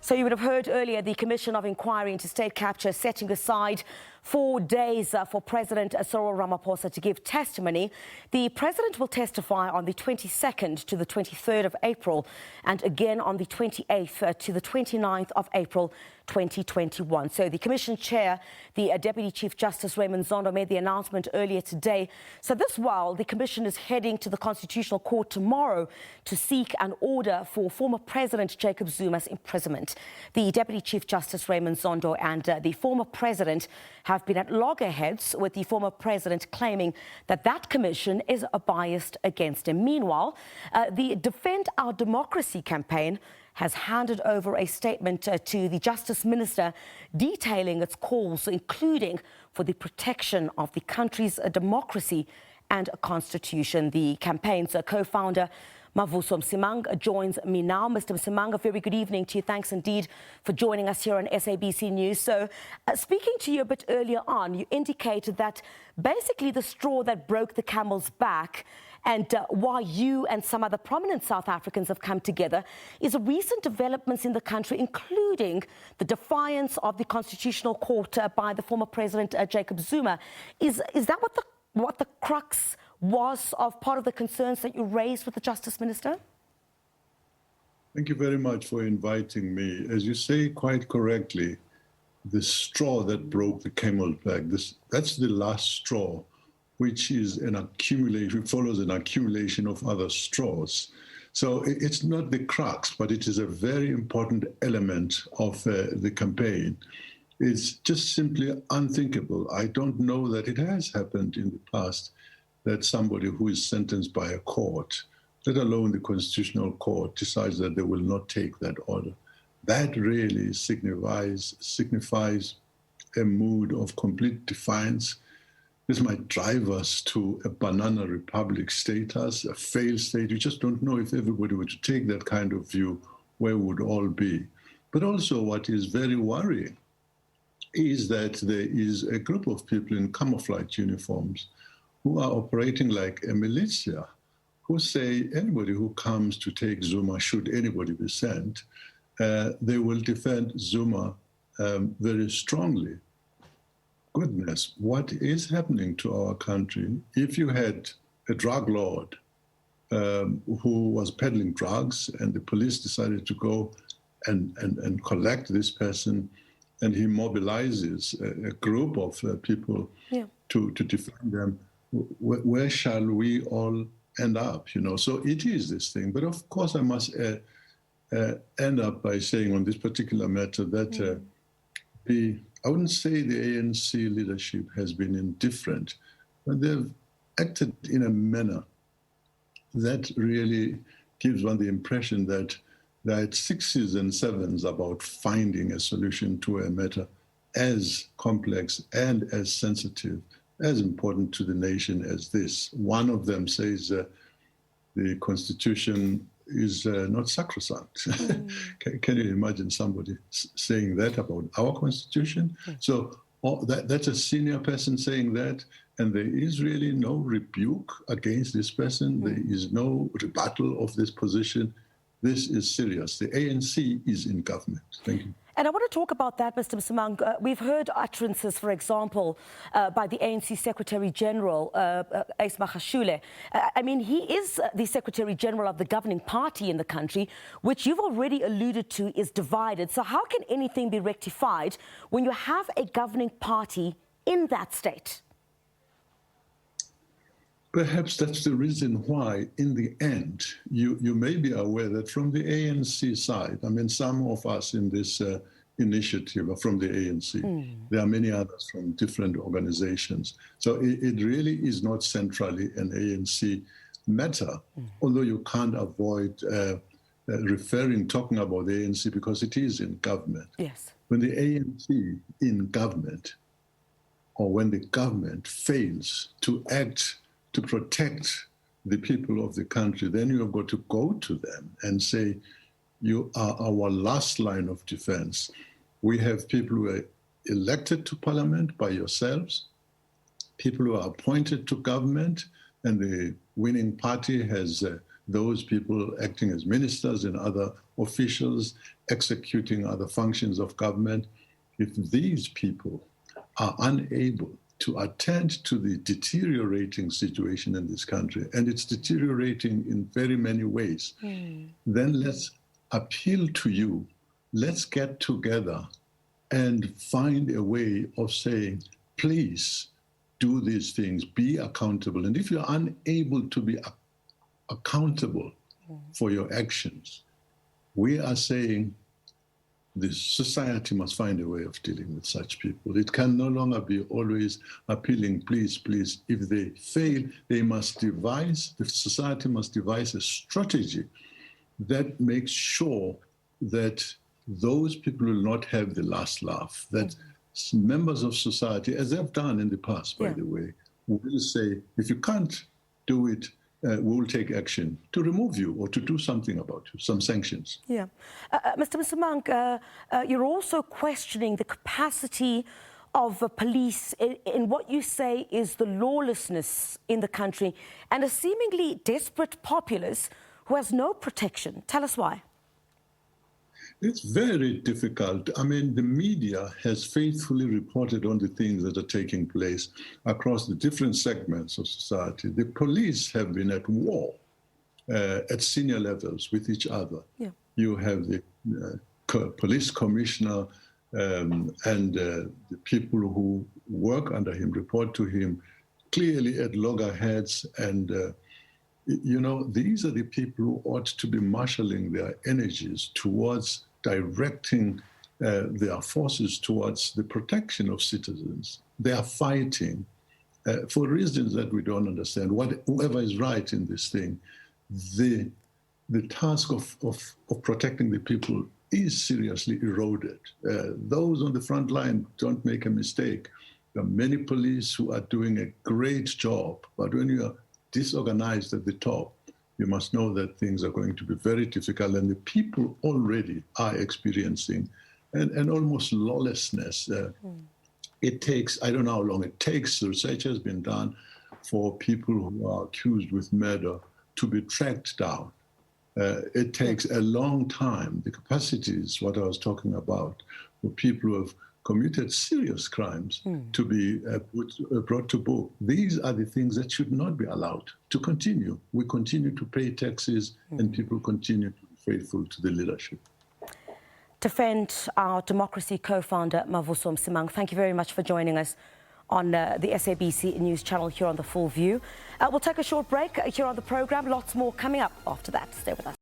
So you would have heard earlier the Commission of Inquiry into State Capture setting aside 4 days for President Cyril Ramaphosa to give testimony. The president will testify on the 22nd to the 23rd of April and again on the 28th to the 29th of April 2021. So the Commission Chair, the Deputy Chief Justice Raymond Zondo, made the announcement earlier today. So this while the Commission is heading to the Constitutional Court tomorrow to seek an order for former President Jacob Zuma's imprisonment. The Deputy Chief Justice Raymond Zondo and the former President have been at loggerheads, with the former President claiming that that commission is biased against him. Meanwhile, the Defend Our Democracy campaign has handed over a statement to the Justice Minister detailing its calls, including for the protection of the country's democracy and constitution. The campaign's co-founder, Mavuso Msimang, joins me now. Mr. Msimang, a very good evening to you. Thanks indeed for joining us here on SABC News. So, speaking to you a bit earlier on, you indicated that basically the straw that broke the camel's back and why you and some other prominent South Africans have come together is recent developments in the country, including the defiance of the Constitutional Court by the former President Jacob Zuma. Is that what the crux was of part of the concerns that you raised with the Justice Minister? Thank you very much for inviting me. As you say quite correctly, the straw that broke the camel's back, that's the last straw, which is an accumulation, follows an accumulation of other straws. So it's not the crux, but it is a very important element of the campaign. It's just simply unthinkable. I don't know that it has happened in the past that somebody who is sentenced by a court, let alone the Constitutional Court, decides that they will not take that order. That really signifies a mood of complete defiance. This might drive us to a banana republic status, a failed state. You just don't know if everybody were to take that kind of view, where would all be. But also what is very worrying is that there is a group of people in camouflage uniforms who are operating like a militia, who say anybody who comes to take Zuma, should anybody be sent, they will defend Zuma very strongly. Goodness, what is happening to our country? If you had a drug lord who was peddling drugs and the police decided to go and collect this person, and he mobilizes a group of people to defend them, where shall we all end up? You know, so it is this thing. But of course, I must end up by saying on this particular matter that I wouldn't say the ANC leadership has been indifferent, but they've acted in a manner that really gives one the impression that they're 6s and 7s about finding a solution to a matter as complex and as sensitive, as important to the nation as this. One of them says the Constitution is not sacrosanct. Can you imagine somebody saying that about our Constitution? So that's a senior person saying that, and there is really no rebuke against this person. There is no rebuttal of this position. This is serious. The ANC is in government. Thank you. And I want to talk about that, Mr. Msimang. We've heard utterances, for example, by the ANC Secretary General, Ace Magashule. I mean, he is the Secretary General of the governing party in the country, which you've already alluded to is divided. So how can anything be rectified when you have a governing party in that state? Perhaps that's the reason why, in the end, you may be aware that from the ANC side, I mean, some of us in this initiative are from the ANC. There are many others from different organizations. So it really is not centrally an ANC matter, although you can't avoid talking about the ANC because it is in government. Yes. When the ANC in government, or when the government fails to act to protect the people of the country, then you have got to go to them and say, you are our last line of defense. We have people who are elected to parliament by yourselves, people who are appointed to government, and the winning party has those people acting as ministers and other officials, executing other functions of government, if these people are unable to attend to the deteriorating situation in this country, and it's deteriorating in very many ways, then let's appeal to you. Let's get together and find a way of saying, please do these things, be accountable. And if you're unable to be accountable for your actions, we are saying the society must find a way of dealing with such people. It can no longer be always appealing, please, please. If they fail, the society must devise a strategy that makes sure that those people will not have the last laugh, that members of society, as they've done in the past, by the way, will say, if you can't do it, we will take action to remove you or to do something about you, some sanctions. Yeah. Mr. Msimang, you're also questioning the capacity of police in what you say is the lawlessness in the country and a seemingly desperate populace who has no protection. Tell us why. It's very difficult. I mean, the media has faithfully reported on the things that are taking place across the different segments of society. The police have been at war at senior levels with each other. Yeah. You have the police commissioner and the people who work under him, report to him, clearly at loggerheads. And, you know, these are the people who ought to be marshalling their energies towards directing their forces towards the protection of citizens. They are fighting for reasons that we don't understand. Whoever is right in this thing, the task of protecting the people is seriously eroded. Those on the front line, don't make a mistake. There are many police who are doing a great job, but when you are disorganized at the top, you must know that things are going to be very difficult, and the people already are experiencing an almost lawlessness. It takes, I don't know how long it takes, research has been done for people who are accused with murder to be tracked down. It takes a long time. The capacity is what I was talking about, for people who have committed serious crimes to be brought to book. These are the things that should not be allowed to continue. We continue to pay taxes and people continue to be faithful to the leadership. Defend Our Democracy co-founder Mavuso Msimang, thank you very much for joining us on the SABC News channel here on The Full View. We'll take a short break here on the programme. Lots more coming up after that. Stay with us.